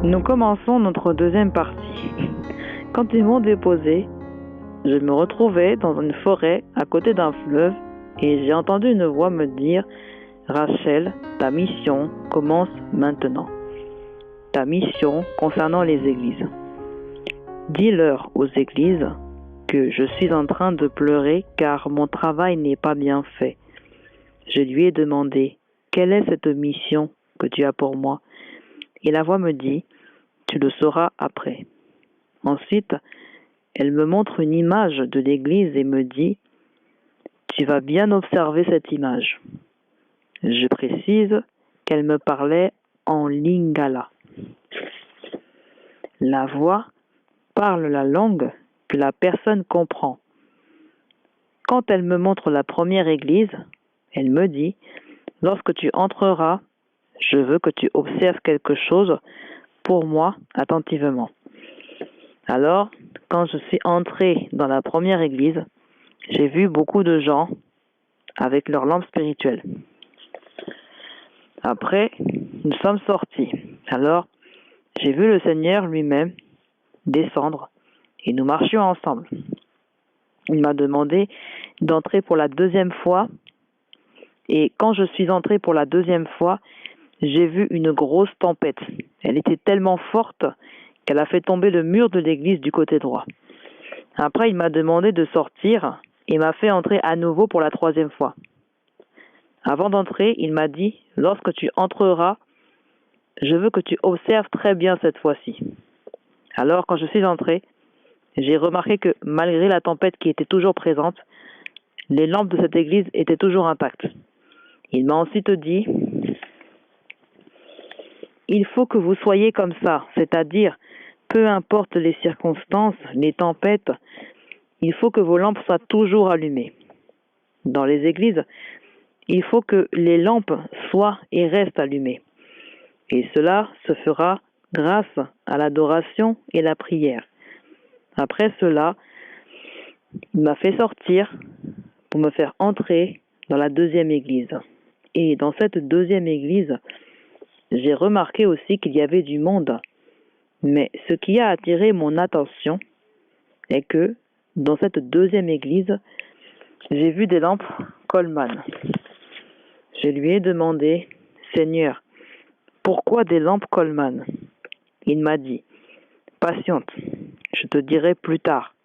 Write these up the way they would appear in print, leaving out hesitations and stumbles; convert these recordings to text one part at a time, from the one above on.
Nous commençons notre deuxième partie. Quand ils m'ont déposé, je me retrouvais dans une forêt à côté d'un fleuve et j'ai entendu une voix me dire « Rachel, ta mission commence maintenant. Ta mission concernant les églises. Dis-leur aux églises que je suis en train de pleurer car mon travail n'est pas bien fait. » Je lui ai demandé « Quelle est cette mission que tu as pour moi ?» Et la voix me dit « Tu le sauras après. » Ensuite, elle me montre une image de l'église et me dit « Tu vas bien observer cette image. » Je précise qu'elle me parlait en lingala. La voix parle la langue que la personne comprend. Quand elle me montre la première église, elle me dit « Lorsque tu entreras, je veux que tu observes quelque chose pour moi attentivement. » Alors, quand je suis entré dans la première église, j'ai vu beaucoup de gens avec leur lampe spirituelle. Après, nous sommes sortis. Alors, j'ai vu le Seigneur lui-même descendre et nous marchions ensemble. Il m'a demandé d'entrer pour la deuxième fois et quand je suis entré pour la deuxième fois, j'ai vu une grosse tempête. Elle était tellement forte qu'elle a fait tomber le mur de l'église du côté droit. Après, il m'a demandé de sortir et m'a fait entrer à nouveau pour la troisième fois. Avant d'entrer, il m'a dit « Lorsque tu entreras, je veux que tu observes très bien cette fois-ci. » Alors, quand je suis entré, j'ai remarqué que malgré la tempête qui était toujours présente, les lampes de cette église étaient toujours intactes. Il m'a ensuite dit « Il faut que vous soyez comme ça, c'est-à-dire, peu importe les circonstances, les tempêtes, il faut que vos lampes soient toujours allumées. Dans les églises, il faut que les lampes soient et restent allumées. Et cela se fera grâce à l'adoration et la prière. Après cela, il m'a fait sortir pour me faire entrer dans la deuxième église. Et dans cette deuxième église, j'ai remarqué aussi qu'il y avait du monde. Mais ce qui a attiré mon attention est que dans cette deuxième église, j'ai vu des lampes Coleman. Je lui ai demandé « Seigneur, pourquoi des lampes Coleman ?» Il m'a dit « Patiente, je te dirai plus tard. »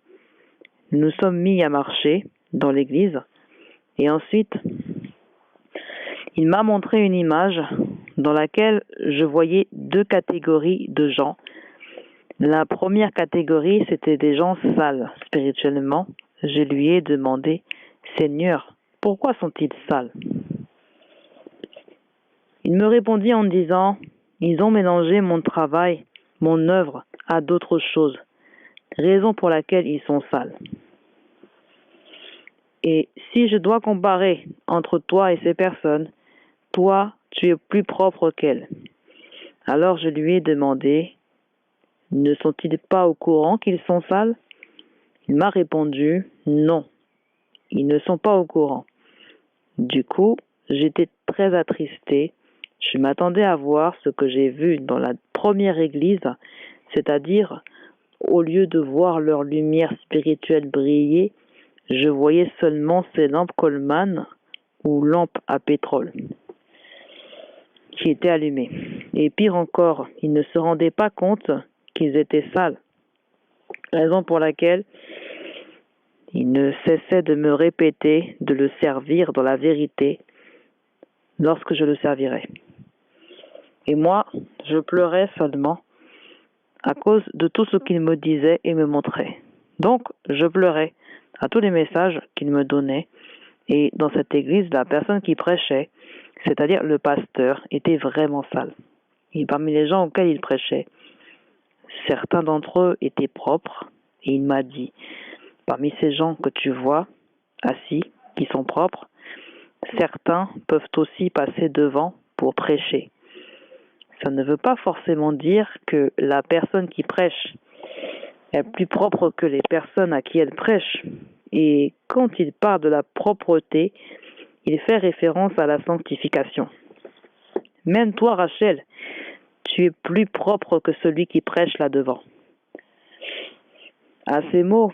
Nous sommes mis à marcher dans l'église et ensuite, il m'a montré une image dans laquelle je voyais deux catégories de gens. La première catégorie, c'était des gens sales spirituellement. Je lui ai demandé « Seigneur, pourquoi sont-ils sales ?» Il me répondit en disant « Ils ont mélangé mon travail, mon œuvre à d'autres choses, raison pour laquelle ils sont sales. Et si je dois comparer entre toi et ces personnes, toi, tu es plus propre qu'elles. » Alors je lui ai demandé « Ne sont-ils pas au courant qu'ils sont sales ?» Il m'a répondu « Non, ils ne sont pas au courant. » Du coup, j'étais très attristé. Je m'attendais à voir ce que j'ai vu dans la première église, c'est-à-dire, au lieu de voir leur lumière spirituelle briller, je voyais seulement ces lampes Coleman ou lampes à pétrole qui étaient allumées. Et pire encore, ils ne se rendaient pas compte qu'ils étaient sales, raison pour laquelle ils ne cessaient de me répéter de le servir dans la vérité lorsque je le servirais. Et moi, je pleurais seulement à cause de tout ce qu'il me disait et me montrait. Donc, je pleurais à tous les messages qu'il me donnait. Et dans cette église, la personne qui prêchait, c'est-à-dire le pasteur, était vraiment sale. Et parmi les gens auxquels il prêchait, certains d'entre eux étaient propres. Et il m'a dit, parmi ces gens que tu vois assis, qui sont propres, certains peuvent aussi passer devant pour prêcher. Ça ne veut pas forcément dire que la personne qui prêche est plus propre que les personnes à qui elle prêche. Et quand il parle de la propreté, il fait référence à la sanctification. Même toi, Rachel, tu es plus propre que celui qui prêche là-devant. » À ces mots,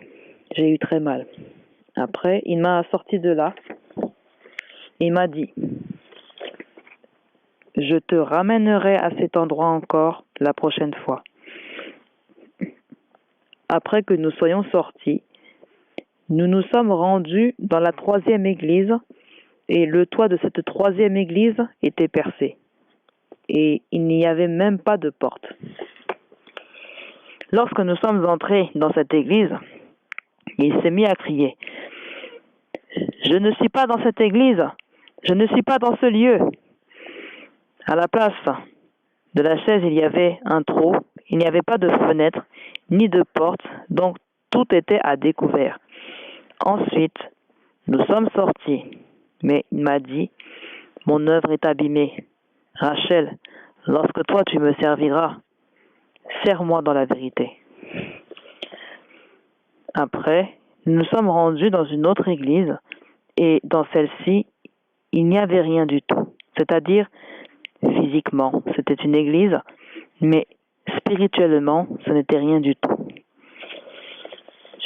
j'ai eu très mal. Après, il m'a sorti de là et il m'a dit: « Je te ramènerai à cet endroit encore la prochaine fois. » Après que nous soyons sortis, nous nous sommes rendus dans la 3e église et le toit de cette 3e église était percé. Et il n'y avait même pas de porte. Lorsque nous sommes entrés dans cette église, il s'est mis à crier: « Je ne suis pas dans cette église, je ne suis pas dans ce lieu. » À la place de la chaise, il y avait un trou, il n'y avait pas de fenêtre, ni de porte, donc tout était à découvert. Ensuite, nous sommes sortis, mais il m'a dit: « Mon œuvre est abîmée. Rachel, lorsque toi tu me serviras, sers-moi dans la vérité. » Après, nous nous sommes rendus dans une autre église, et dans celle-ci, il n'y avait rien du tout. C'est-à-dire, physiquement, c'était une église, mais spirituellement, ce n'était rien du tout.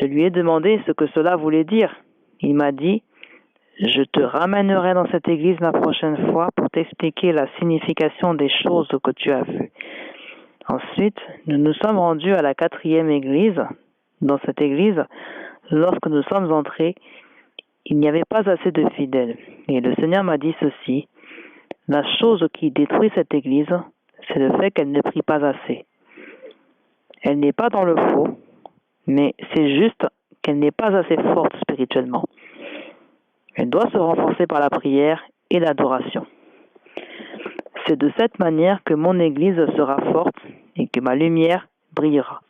Je lui ai demandé ce que cela voulait dire. Il m'a dit: « Je te ramènerai dans cette église la prochaine fois pour t'expliquer la signification des choses que tu as vues. » Ensuite, nous nous sommes rendus à la 4e église. Dans cette église, lorsque nous sommes entrés, il n'y avait pas assez de fidèles. Et le Seigneur m'a dit ceci: « La chose qui détruit cette église, c'est le fait qu'elle ne prie pas assez. Elle n'est pas dans le faux, mais c'est juste qu'elle n'est pas assez forte spirituellement. Elle doit se renforcer par la prière et l'adoration. C'est de cette manière que mon église sera forte et que ma lumière brillera. »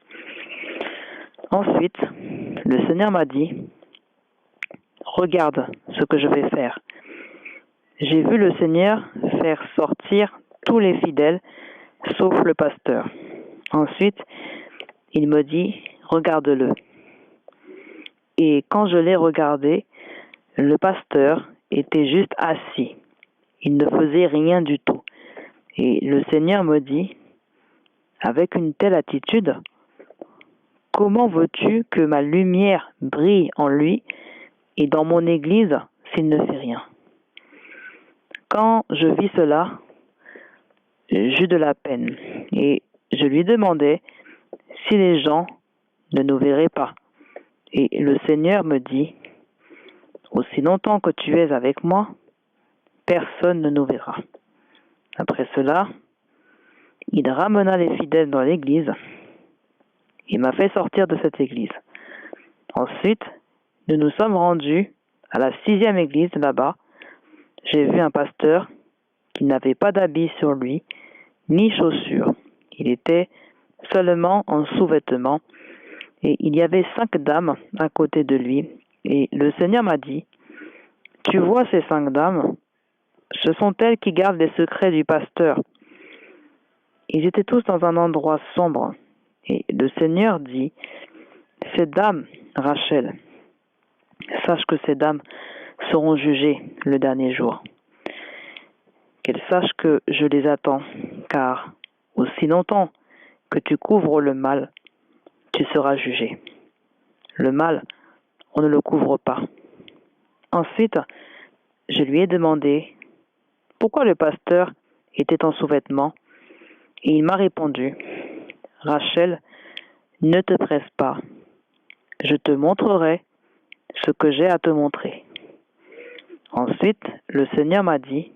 Ensuite, le Seigneur m'a dit: « Regarde ce que je vais faire. » J'ai vu le Seigneur faire sortir tous les fidèles, sauf le pasteur. Ensuite, il me dit: « Regarde-le. » Et quand je l'ai regardé, le pasteur était juste assis. Il ne faisait rien du tout. Et le Seigneur me dit, avec une telle attitude: « Comment veux-tu que ma lumière brille en lui et dans mon église s'il ne fait rien ?» Quand je vis cela, j'eus de la peine et je lui demandai si les gens ne nous verraient pas. Et le Seigneur me dit: « Aussi longtemps que tu es avec moi, personne ne nous verra. » Après cela, il ramena les fidèles dans l'église. Il m'a fait sortir de cette église. Ensuite, nous nous sommes rendus à la 6e église là-bas. J'ai vu un pasteur qui n'avait pas d'habit sur lui, ni chaussures. Il était seulement en sous-vêtements, et il y avait 5 dames à côté de lui. Et le Seigneur m'a dit: « Tu vois ces 5 dames? Ce sont elles qui gardent les secrets du pasteur. » Ils étaient tous dans un endroit sombre. Et le Seigneur dit: « Ces dames, Rachel, sache que ces dames seront jugées le dernier jour. Qu'elles sachent que je les attends, car aussi longtemps que tu couvres le mal, tu seras jugé. Le mal, on ne le couvre pas. » Ensuite, je lui ai demandé pourquoi le pasteur était en sous-vêtements, et il m'a répondu: « Rachel, ne te presse pas. Je te montrerai ce que j'ai à te montrer. » Ensuite, le Seigneur m'a dit: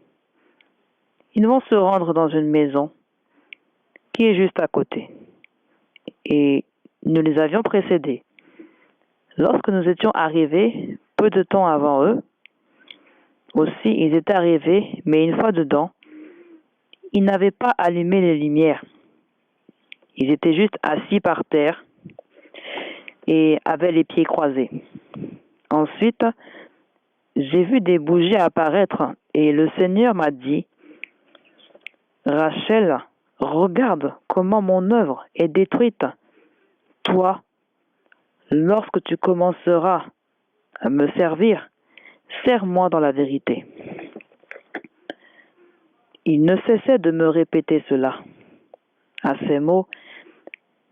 « Ils vont se rendre dans une maison qui est juste à côté. » Et nous les avions précédés. Lorsque nous étions arrivés, peu de temps avant eux, aussi ils étaient arrivés, mais une fois dedans, ils n'avaient pas allumé les lumières. Ils étaient juste assis par terre et avaient les pieds croisés. Ensuite, j'ai vu des bougies apparaître et le Seigneur m'a dit: « Rachel, regarde comment mon œuvre est détruite. Toi, lorsque tu commenceras à me servir, sers-moi dans la vérité. » Il ne cessait de me répéter cela. À ces mots,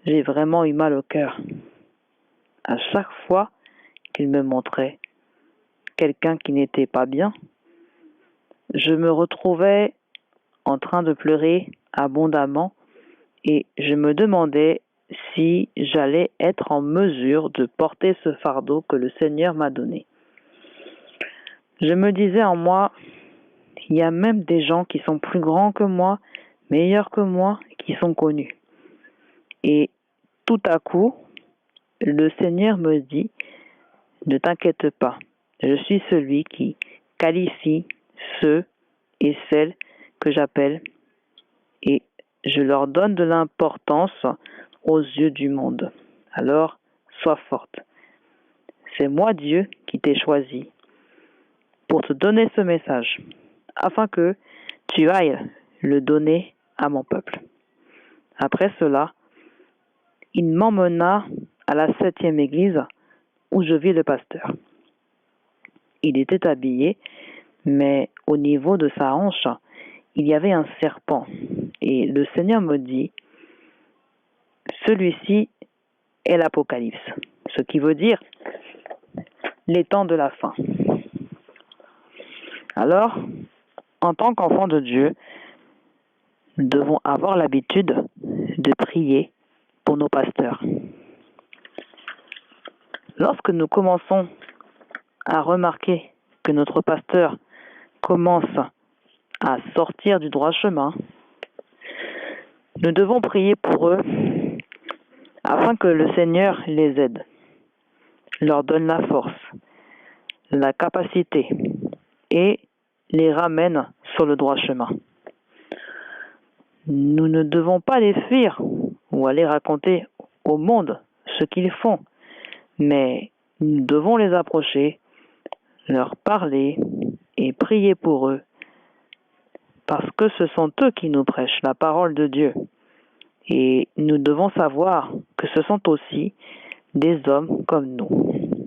j'ai vraiment eu mal au cœur. À chaque fois qu'il me montrait quelqu'un qui n'était pas bien, je me retrouvais en train de pleurer abondamment et je me demandais si j'allais être en mesure de porter ce fardeau que le Seigneur m'a donné. Je me disais en moi, il y a même des gens qui sont plus grands que moi, meilleurs que moi, qui sont connus. Et tout à coup, le Seigneur me dit, ne t'inquiète pas, je suis celui qui qualifie ceux et celles que j'appelle et je leur donne de l'importance aux yeux du monde. Alors, sois forte. C'est moi, Dieu, qui t'ai choisi pour te donner ce message, afin que tu ailles le donner à mon peuple. Après cela, il m'emmena à la 7e église où je vis le pasteur. Il était habillé, mais au niveau de sa hanche, il y avait un serpent. Et le Seigneur me dit, celui-ci est l'Apocalypse, ce qui veut dire les temps de la fin. Alors, en tant qu'enfant de Dieu, nous devons avoir l'habitude de prier pour nos pasteurs. Lorsque nous commençons à remarquer que notre pasteur commence à sortir du droit chemin, nous devons prier pour eux afin que le Seigneur les aide, leur donne la force, la capacité et les ramène sur le droit chemin. Nous ne devons pas les fuir ou aller raconter au monde ce qu'ils font, mais nous devons les approcher, leur parler et prier pour eux, parce que ce sont eux qui nous prêchent la parole de Dieu. Et nous devons savoir que ce sont aussi des hommes comme nous.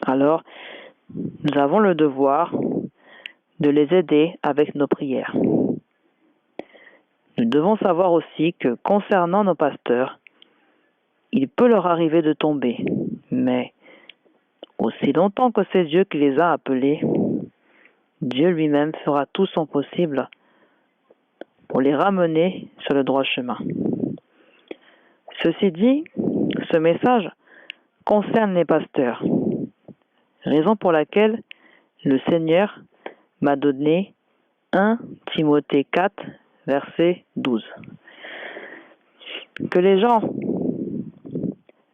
Alors, nous avons le devoir de les aider avec nos prières. Nous devons savoir aussi que concernant nos pasteurs, il peut leur arriver de tomber, mais aussi longtemps que c'est Dieu qui les a appelés, Dieu lui-même fera tout son possible pour les ramener sur le droit chemin. Ceci dit, ce message concerne les pasteurs, raison pour laquelle le Seigneur m'a donné 1 Timothée 4, verset 12. Que les gens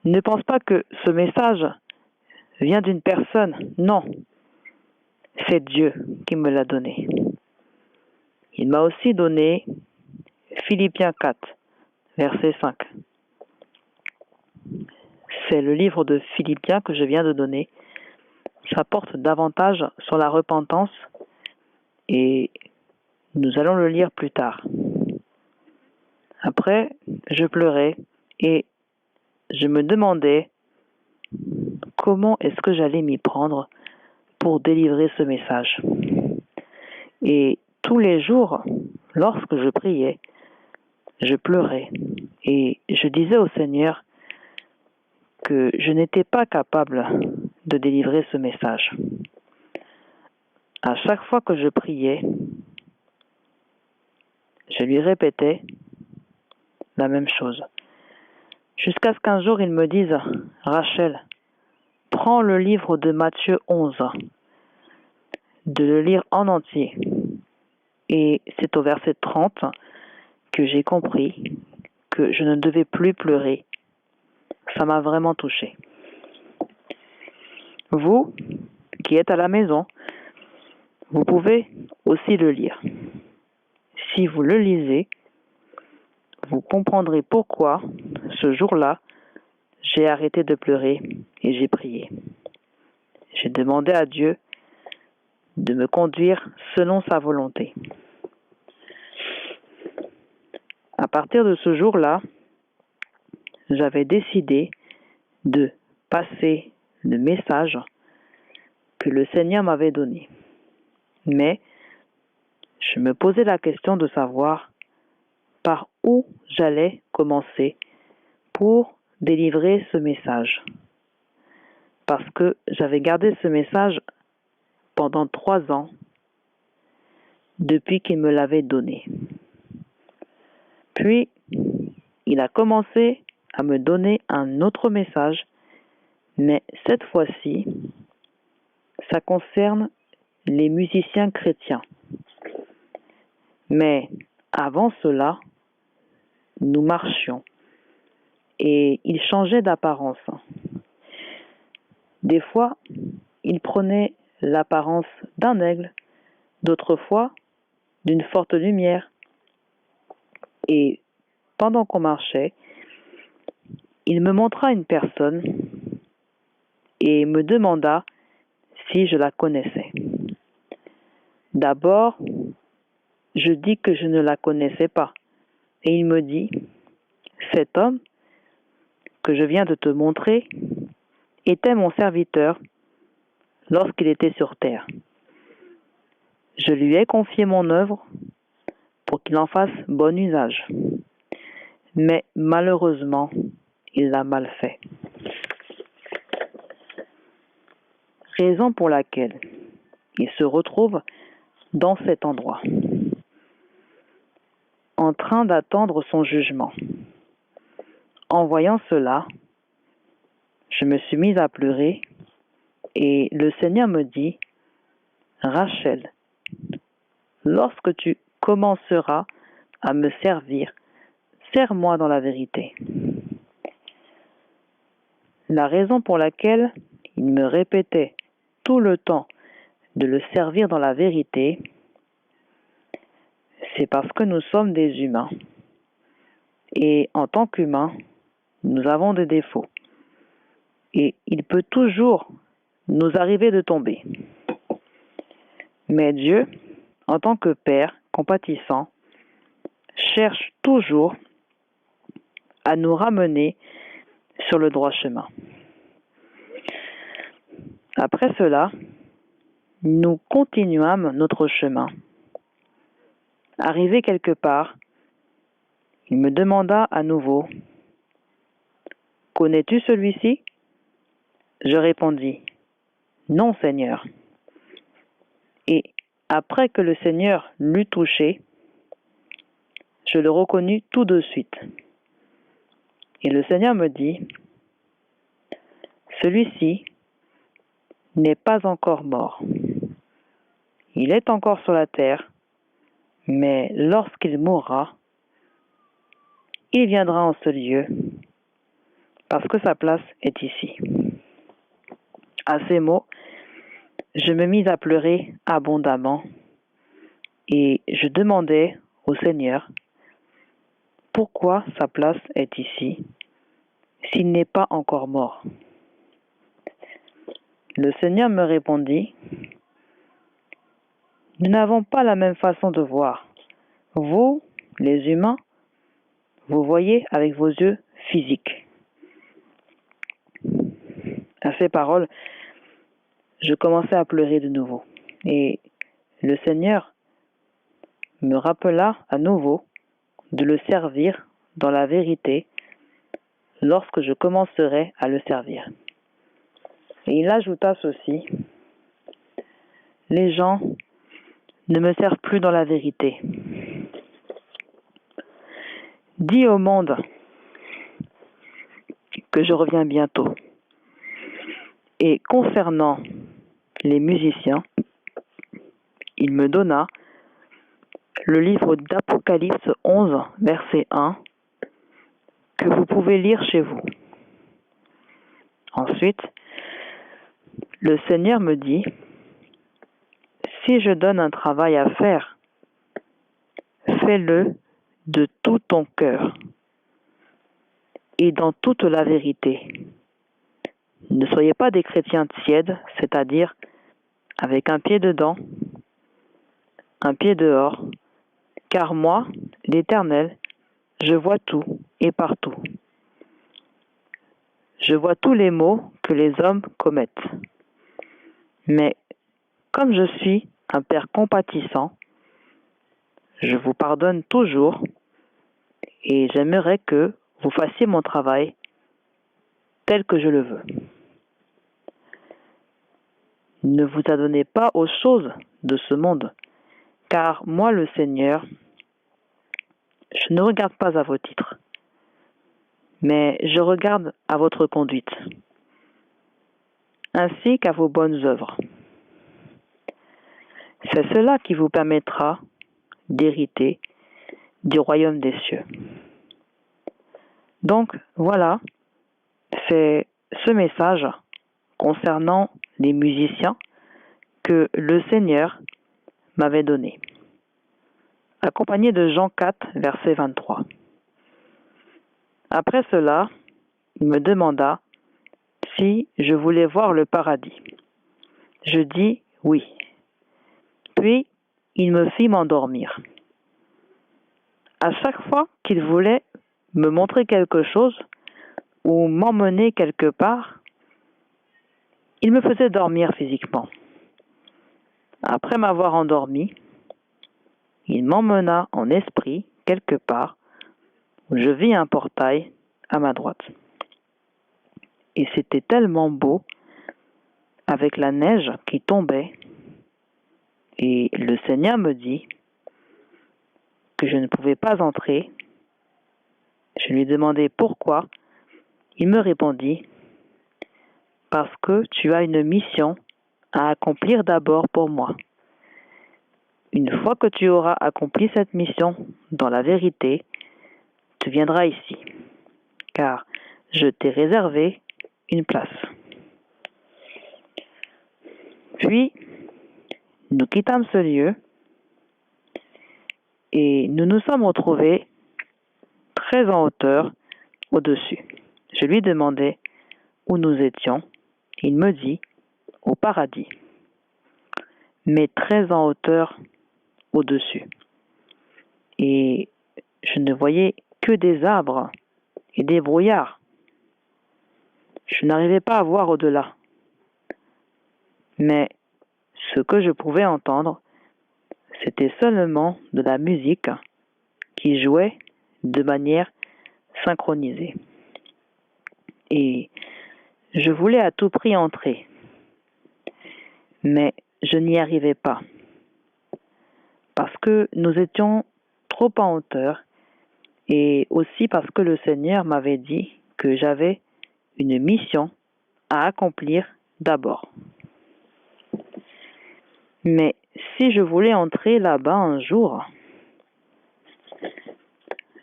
ne pensent pas que ce message vient d'une personne. Non, c'est Dieu qui me l'a donné. Il m'a aussi donné Philippiens 4, verset 5. C'est le livre de Philippiens que je viens de donner. Ça porte davantage sur la repentance et nous allons le lire plus tard. Après, je pleurais et je me demandais comment est-ce que j'allais m'y prendre pour délivrer ce message. Et tous les jours, lorsque je priais, je pleurais et je disais au Seigneur que je n'étais pas capable de délivrer ce message. À chaque fois que je priais, je lui répétais la même chose. Jusqu'à ce qu'un jour il me dise, Rachel, prends le livre de Matthieu 11, de le lire en entier. Et c'est au verset 30 que j'ai compris que je ne devais plus pleurer. Ça m'a vraiment touché. Vous, qui êtes à la maison, vous pouvez aussi le lire. Si vous le lisez, vous comprendrez pourquoi, ce jour-là, j'ai arrêté de pleurer et j'ai prié. J'ai demandé à Dieu de me conduire selon sa volonté. À partir de ce jour-là, j'avais décidé de passer le message que le Seigneur m'avait donné. Mais je me posais la question de savoir par où j'allais commencer pour délivrer ce message. Parce que j'avais gardé ce message pendant 3 ans depuis qu'il me l'avait donné. Puis, il a commencé à me donner un autre message, mais cette fois-ci, ça concerne les musiciens chrétiens. Mais avant cela, nous marchions et il changeait d'apparence. Des fois, il prenait l'apparence d'un aigle, d'autres fois d'une forte lumière. Et pendant qu'on marchait, il me montra une personne et me demanda si je la connaissais. D'abord, je dis que je ne la connaissais pas. Et il me dit, cet homme que je viens de te montrer était mon serviteur lorsqu'il était sur terre. Je lui ai confié mon œuvre pour qu'il en fasse bon usage. Mais malheureusement, il l'a mal fait. Raison pour laquelle il se retrouve dans cet endroit, en train d'attendre son jugement. En voyant cela, je me suis mise à pleurer et le Seigneur me dit, Rachel, lorsque tu commenceras à me servir, sers-moi dans la vérité. La raison pour laquelle il me répétait tout le temps de le servir dans la vérité, c'est parce que nous sommes des humains. Et en tant qu'humains, nous avons des défauts. Et il peut toujours nous arriver de tomber. Mais Dieu, en tant que Père compatissant, cherche toujours à nous ramener sur le droit chemin. Après cela, nous continuâmes notre chemin. Arrivé quelque part, il me demanda à nouveau, « Connais-tu celui-ci » Je répondis, « Non, Seigneur. » Et après que le Seigneur l'eut touché, je le reconnus tout de suite. Et le Seigneur me dit, « Celui-ci n'est pas encore mort. Il est encore sur la terre, mais lorsqu'il mourra, il viendra en ce lieu, parce que sa place est ici. » À ces mots, je me mis à pleurer abondamment et je demandais au Seigneur pourquoi sa place est ici s'il n'est pas encore mort. Le Seigneur me répondit, « Nous n'avons pas la même façon de voir. Vous, les humains, vous voyez avec vos yeux physiques. » À ces paroles, je commençais à pleurer de nouveau. Et le Seigneur me rappela à nouveau de le servir dans la vérité lorsque je commencerai à le servir. Et il ajouta ceci, « Les gens ne me servent plus dans la vérité. Dis au monde que je reviens bientôt. Et concernant les musiciens, il me donna le livre d'Apocalypse 11, verset 1, que vous pouvez lire chez vous. Ensuite, le Seigneur me dit, si je donne un travail à faire, fais-le de tout ton cœur et dans toute la vérité. Ne soyez pas des chrétiens tièdes, c'est-à-dire avec un pied dedans, un pied dehors, car moi, l'Éternel, je vois tout et partout. Je vois tous les maux que les hommes commettent. Mais comme je suis un Père compatissant, je vous pardonne toujours et j'aimerais que vous fassiez mon travail tel que je le veux. Ne vous adonnez pas aux choses de ce monde, car moi, le Seigneur, je ne regarde pas à vos titres, mais je regarde à votre conduite, ainsi qu'à vos bonnes œuvres. C'est cela qui vous permettra d'hériter du royaume des cieux. Donc, voilà, c'est ce message concernant les musiciens que le Seigneur m'avait donné, accompagné de Jean 4, verset 23. Après cela, il me demanda si je voulais voir le paradis. Je dis oui. Puis, il me fit m'endormir. À chaque fois qu'il voulait me montrer quelque chose ou m'emmener quelque part, il me faisait dormir physiquement. Après m'avoir endormi, il m'emmena en esprit quelque part où je vis un portail à ma droite. Et c'était tellement beau, avec la neige qui tombait. Et le Seigneur me dit que je ne pouvais pas entrer. Je lui demandai pourquoi. Il me répondit, parce que tu as une mission à accomplir d'abord pour moi. Une fois que tu auras accompli cette mission dans la vérité, tu viendras ici, car je t'ai réservé une place. Puis, nous quittâmes ce lieu et nous nous sommes retrouvés très en hauteur au-dessus. Je lui demandai où nous étions. Il me dit au paradis, mais très en hauteur au-dessus. Et je ne voyais que des arbres et des brouillards. Je n'arrivais pas à voir au-delà. Mais ce que je pouvais entendre, c'était seulement de la musique qui jouait de manière synchronisée. Et je voulais à tout prix entrer, mais je n'y arrivais pas, parce que nous étions trop en hauteur, et aussi parce que le Seigneur m'avait dit que j'avais une mission à accomplir d'abord. Mais si je voulais entrer là-bas un jour,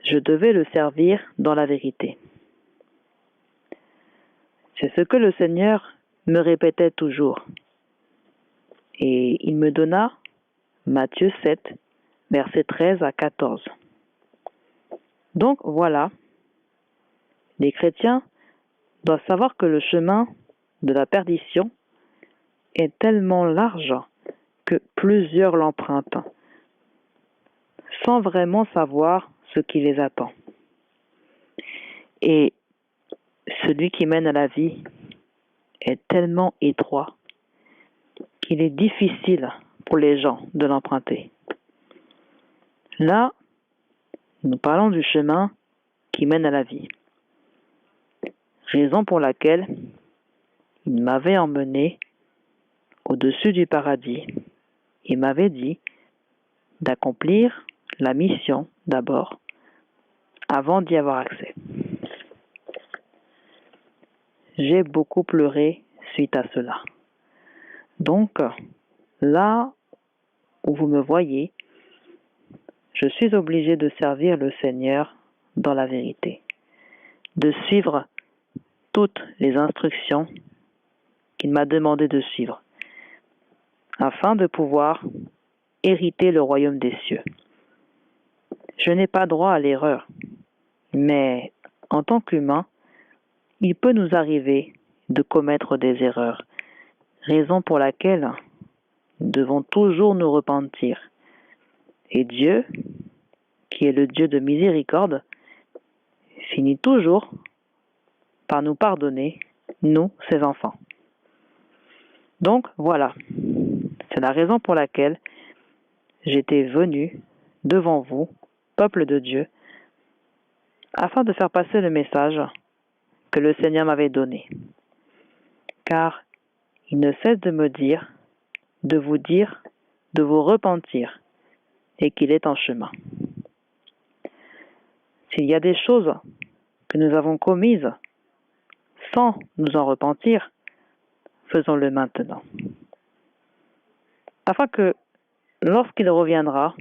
je devais le servir dans la vérité. C'est ce que le Seigneur me répétait toujours. Et il me donna Matthieu 7, versets 13 à 14. Donc voilà, les chrétiens doivent savoir que le chemin de la perdition est tellement large que plusieurs l'empruntent, sans vraiment savoir ce qui les attend. Et celui qui mène à la vie est tellement étroit qu'il est difficile pour les gens de l'emprunter. Là, nous parlons du chemin qui mène à la vie. Raison pour laquelle il m'avait emmené au-dessus du paradis. Il m'avait dit d'accomplir la mission d'abord, avant d'y avoir accès. J'ai beaucoup pleuré suite à cela. Donc, là où vous me voyez, je suis obligé de servir le Seigneur dans la vérité, de suivre toutes les instructions qu'il m'a demandé de suivre, afin de pouvoir hériter le royaume des cieux. Je n'ai pas droit à l'erreur, mais en tant qu'humain, il peut nous arriver de commettre des erreurs, raison pour laquelle nous devons toujours nous repentir. Et Dieu, qui est le Dieu de miséricorde, finit toujours par nous pardonner, nous, ses enfants. Donc voilà, c'est la raison pour laquelle j'étais venu devant vous, peuple de Dieu, afin de faire passer le message que le Seigneur m'avait donné. Car il ne cesse de me dire, de vous repentir, et qu'il est en chemin. S'il y a des choses que nous avons commises sans nous en repentir, faisons-le maintenant. Afin que, lorsqu'il reviendra,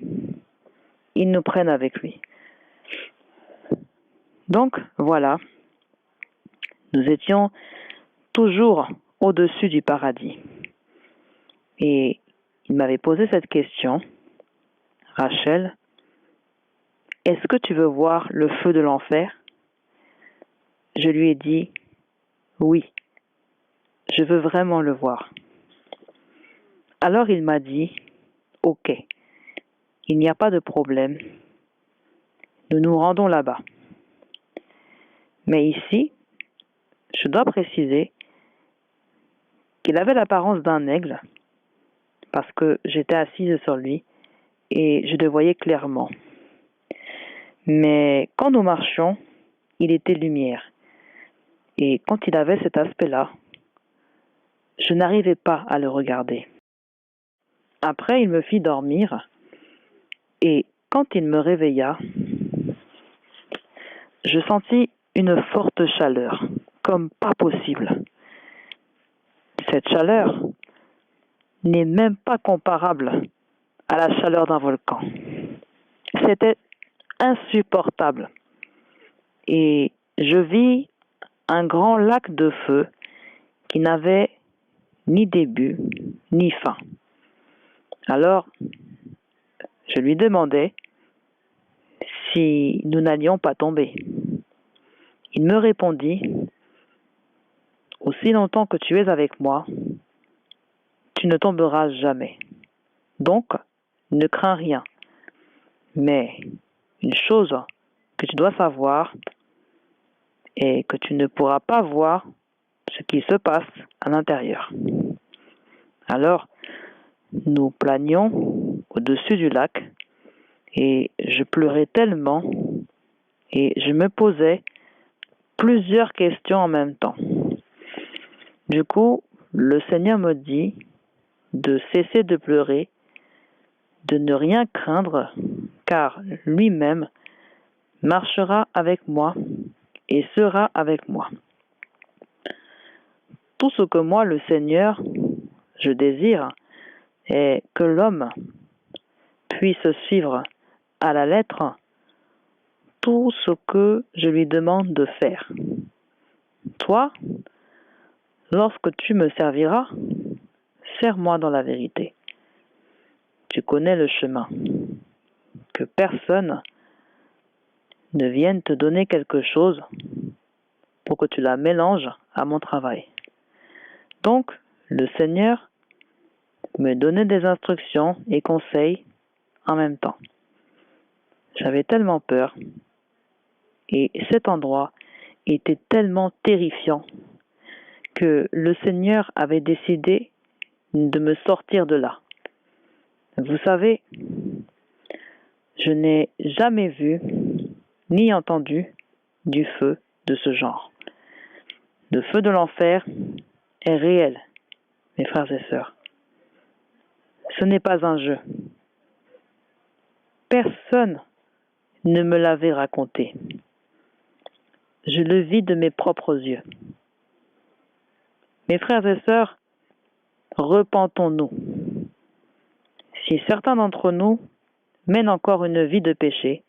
il nous prenne avec lui. Donc, voilà, nous étions toujours au-dessus du paradis. Et il m'avait posé cette question, Rachel, est-ce que tu veux voir le feu de l'enfer? Je lui ai dit, oui, je veux vraiment le voir. Alors il m'a dit, ok, il n'y a pas de problème, nous nous rendons là-bas. Mais ici, je dois préciser qu'il avait l'apparence d'un aigle, parce que j'étais assise sur lui et je le voyais clairement. Mais quand nous marchions, il était lumière. Et quand il avait cet aspect-là, je n'arrivais pas à le regarder. Après, il me fit dormir et quand il me réveilla, je sentis une forte chaleur, comme pas possible. Cette chaleur n'est même pas comparable à la chaleur d'un volcan. C'était insupportable. Et je vis un grand lac de feu qui n'avait ni début ni fin. Alors, je lui demandais si nous n'allions pas tomber. Il me répondit, aussi longtemps que tu es avec moi, tu ne tomberas jamais. Donc, ne crains rien. Mais une chose que tu dois savoir est que tu ne pourras pas voir ce qui se passe à l'intérieur. Alors, nous planions au-dessus du lac et je pleurais tellement et je me posais plusieurs questions en même temps. Du coup, le Seigneur me dit de cesser de pleurer, de ne rien craindre, car lui-même marchera avec moi et sera avec moi. Tout ce que moi, le Seigneur, je désire est que l'homme puisse suivre à la lettre tout ce que je lui demande de faire. Toi, lorsque tu me serviras, sers-moi dans la vérité. Tu connais le chemin. Que personne ne vienne te donner quelque chose pour que tu la mélanges à mon travail. Donc, le Seigneur me donnait des instructions et conseils en même temps. J'avais tellement peur et cet endroit était tellement terrifiant que le Seigneur avait décidé de me sortir de là. Vous savez, je n'ai jamais vu ni entendu du feu de ce genre. Le feu de l'enfer est réel, mes frères et sœurs. Ce n'est pas un jeu. Personne ne me l'avait raconté. Je le vis de mes propres yeux. Mes frères et sœurs, repentons-nous. Si certains d'entre nous mènent encore une vie de péché,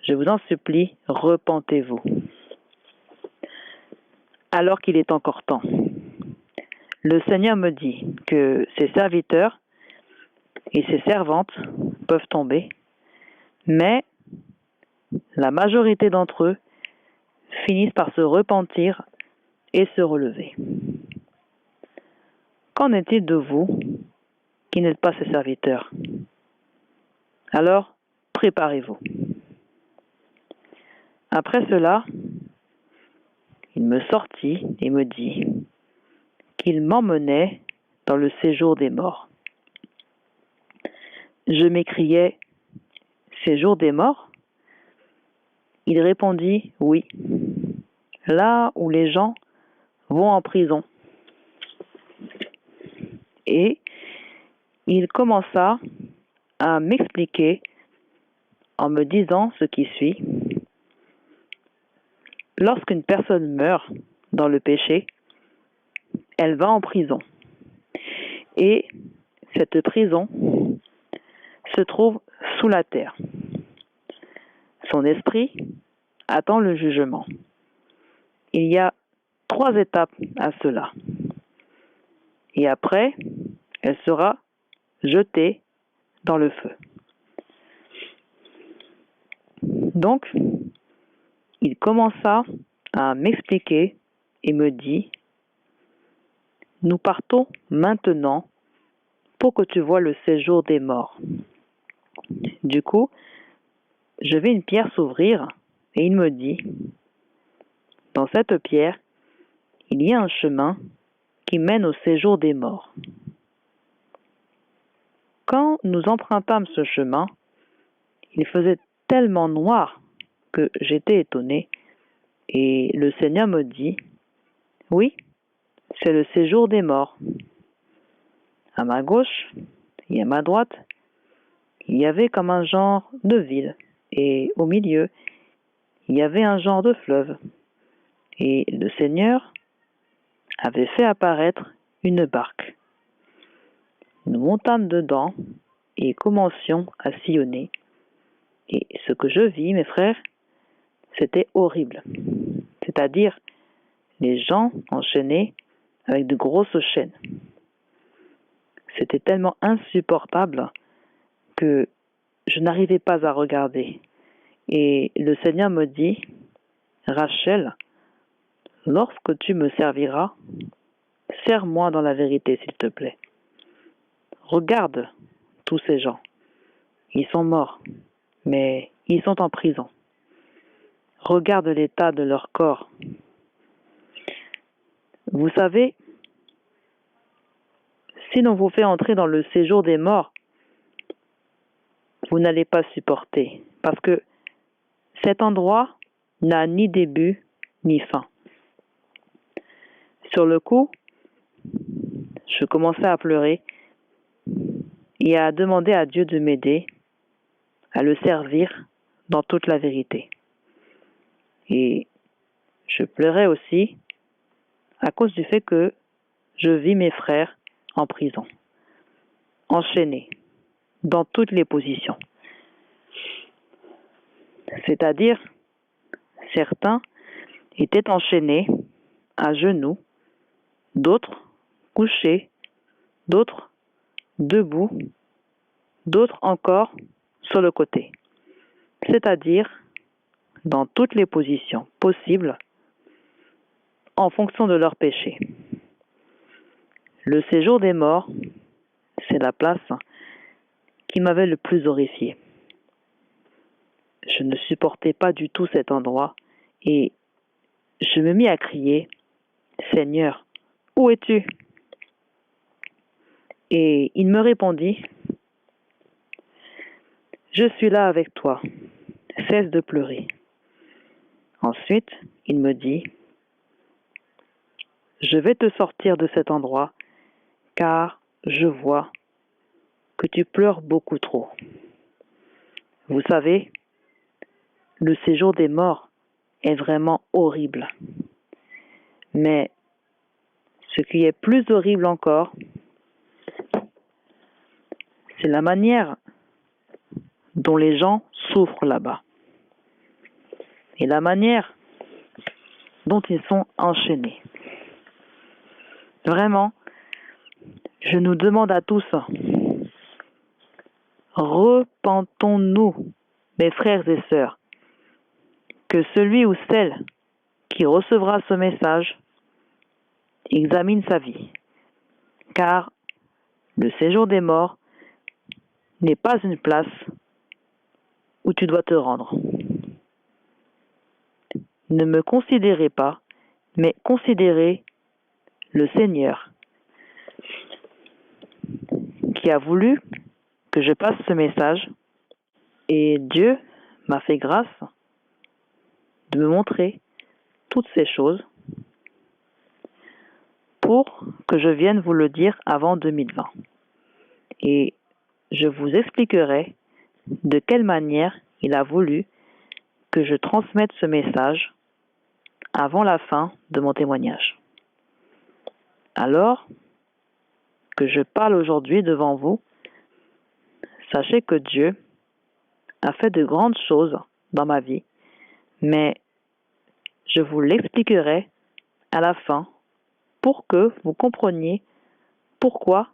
je vous en supplie, repentez-vous. Alors qu'il est encore temps. Le Seigneur me dit que ses serviteurs et ses servantes peuvent tomber, mais la majorité d'entre eux finissent par se repentir et se relever. Qu'en est-il de vous qui n'êtes pas ses serviteurs? Alors, préparez-vous. Après cela, il me sortit et me dit qu'il m'emmenait dans le séjour des morts. Je m'écriais, séjour des morts? Il répondit oui, là où les gens vont en prison. Et il commença à m'expliquer en me disant ce qui suit. Lorsqu'une personne meurt dans le péché, elle va en prison. Et cette prison se trouve sous la terre. Son esprit attend le jugement. Il y a 3 étapes à cela. Et après, elle sera jetée dans le feu. Donc, il commença à m'expliquer et me dit, nous partons maintenant pour que tu vois le séjour des morts. Du coup, je vis une pierre s'ouvrir et il me dit, dans cette pierre, il y a un chemin qui mène au séjour des morts. Quand nous empruntâmes ce chemin, il faisait tellement noir que j'étais étonné et le Seigneur me dit, oui, c'est le séjour des morts. À ma gauche et à ma droite, il y avait comme un genre de ville et au milieu, il y avait un genre de fleuve. Et le Seigneur avait fait apparaître une barque. Nous montâmes dedans et commencions à sillonner. Et ce que je vis, mes frères, c'était horrible. C'est-à-dire les gens enchaînés avec de grosses chaînes. C'était tellement insupportable que je n'arrivais pas à regarder. Et le Seigneur me dit, Rachel, lorsque tu me serviras, sers-moi dans la vérité, s'il te plaît. Regarde tous ces gens. Ils sont morts, mais ils sont en prison. Regarde l'état de leur corps. Vous savez, si l'on vous fait entrer dans le séjour des morts, vous n'allez pas supporter, parce que cet endroit n'a ni début ni fin. Sur le coup, je commençais à pleurer et à demander à Dieu de m'aider à le servir dans toute la vérité. Et je pleurais aussi à cause du fait que je vis mes frères en prison, enchaînés dans toutes les positions. C'est-à-dire, certains étaient enchaînés à genoux, d'autres couchés, d'autres debout, d'autres encore sur le côté. C'est-à-dire, dans toutes les positions possibles, en fonction de leur péché. Le séjour des morts, c'est la place qui m'avait le plus horrifié. Je ne supportais pas du tout cet endroit et je me mis à crier, « Seigneur, où es-tu » Et il me répondit, « Je suis là avec toi, cesse de pleurer. » Ensuite, il me dit, « Je vais te sortir de cet endroit, car je vois que tu pleures beaucoup trop. » Vous savez, le séjour des morts est vraiment horrible. Mais ce qui est plus horrible encore, c'est la manière dont les gens souffrent là-bas. Et la manière dont ils sont enchaînés. Vraiment, je nous demande à tous, repentons-nous, mes frères et sœurs, que celui ou celle qui recevra ce message examine sa vie, car le séjour des morts n'est pas une place où tu dois te rendre. Ne me considérez pas, mais considérez le Seigneur qui a voulu que je passe ce message et Dieu m'a fait grâce de me montrer toutes ces choses pour que je vienne vous le dire avant 2020. Et je vous expliquerai de quelle manière il a voulu que je transmette ce message avant la fin de mon témoignage. Alors que je parle aujourd'hui devant vous, sachez que Dieu a fait de grandes choses dans ma vie, mais je vous l'expliquerai à la fin pour que vous compreniez pourquoi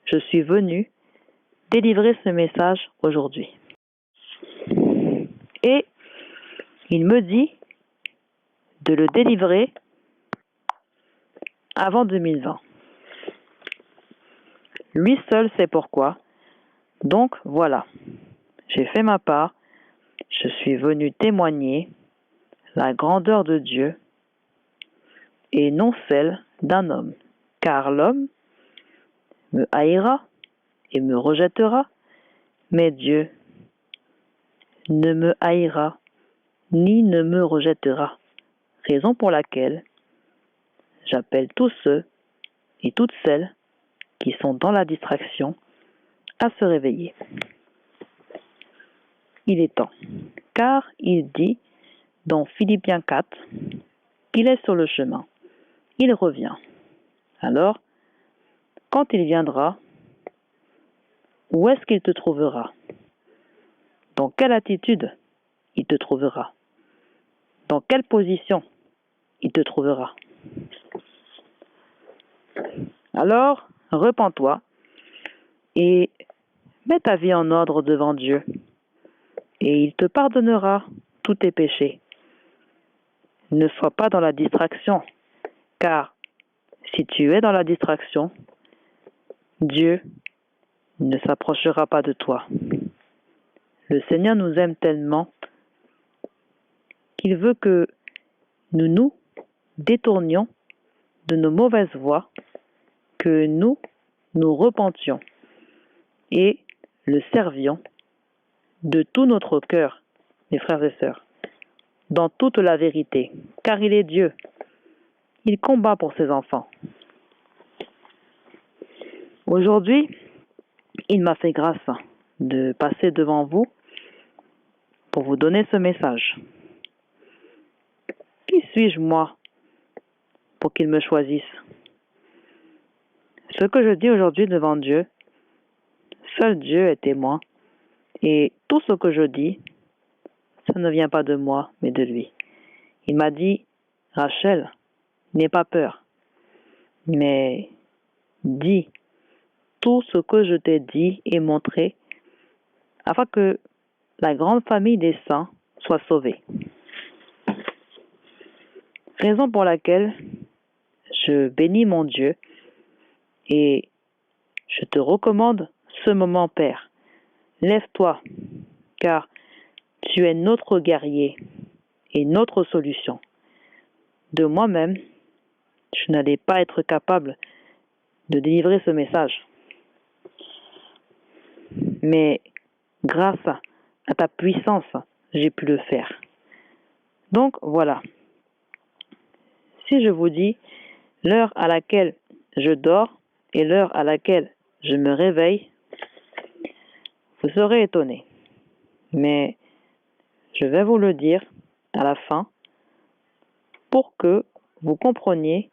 je suis venu délivrer ce message aujourd'hui. Et il me dit de le délivrer avant 2020. Lui seul sait pourquoi. Donc voilà, j'ai fait ma part. Je suis venu témoigner la grandeur de Dieu et non celle d'un homme. Car l'homme me haïra et me rejettera, mais Dieu ne me haïra ni ne me rejettera. Raison pour laquelle j'appelle tous ceux et toutes celles qui sont dans la distraction à se réveiller. Il est temps, car il dit dans Philippiens 4 qu'il est sur le chemin. Il revient. Alors, quand il viendra, où est-ce qu'il te trouvera? Dans quelle attitude il te trouvera? Dans quelle position il te trouvera? Alors, repens-toi et mets ta vie en ordre devant Dieu, et il te pardonnera tous tes péchés. Ne sois pas dans la distraction, car si tu es dans la distraction, Dieu ne s'approchera pas de toi. Le Seigneur nous aime tellement qu'il veut que nous nous détournions de nos mauvaises voies, que nous nous repentions et le servions de tout notre cœur, mes frères et sœurs, dans toute la vérité, car il est Dieu. Il combat pour ses enfants. Aujourd'hui, il m'a fait grâce de passer devant vous pour vous donner ce message. Qui suis-je, moi, pour qu'il me choisisse? Ce que je dis aujourd'hui devant Dieu, seul Dieu est témoin, et tout ce que je dis, ça ne vient pas de moi, mais de lui. Il m'a dit, Rachel, n'aie pas peur, mais dis tout ce que je t'ai dit et montré, afin que la grande famille des saints soit sauvée. Raison pour laquelle je bénis mon Dieu et je te recommande ce moment, Père. Lève-toi, car tu es notre guerrier et notre solution. De moi-même, je n'allais pas être capable de délivrer ce message. Mais grâce à ta puissance, j'ai pu le faire. Donc voilà. Si je vous dis l'heure à laquelle je dors et l'heure à laquelle je me réveille, vous serez étonnés. Mais je vais vous le dire à la fin pour que vous compreniez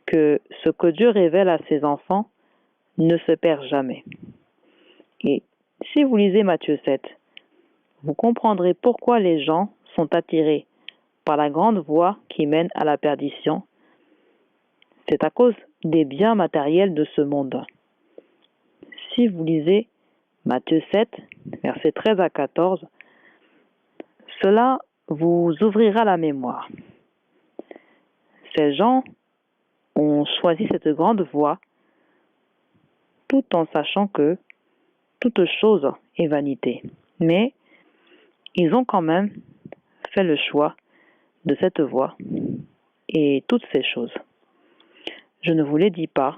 que ce que Dieu révèle à ses enfants ne se perd jamais. Et si vous lisez Matthieu 7, vous comprendrez pourquoi les gens sont attirés par la grande voie qui mène à la perdition. C'est à cause des biens matériels de ce monde. Si vous lisez Matthieu 7, versets 13 à 14, cela vous ouvrira la mémoire. Ces gens ont choisi cette grande voie tout en sachant que toute chose est vanité. Mais ils ont quand même fait le choix de cette voie et toutes ces choses. Je ne vous les dis pas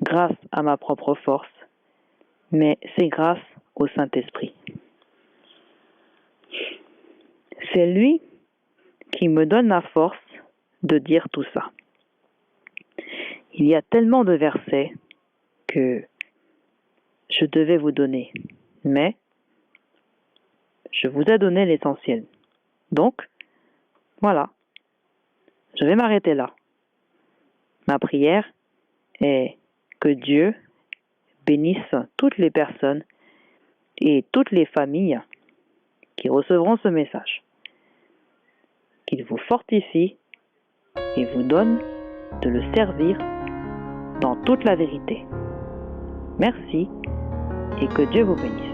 grâce à ma propre force, mais c'est grâce au Saint-Esprit. C'est lui qui me donne la force de dire tout ça. Il y a tellement de versets que je devais vous donner, mais je vous ai donné l'essentiel. Donc, voilà, je vais m'arrêter là. Ma prière est que Dieu bénisse toutes les personnes et toutes les familles qui recevront ce message. Qu'il vous fortifie et vous donne de le servir dans toute la vérité. Merci et que Dieu vous bénisse.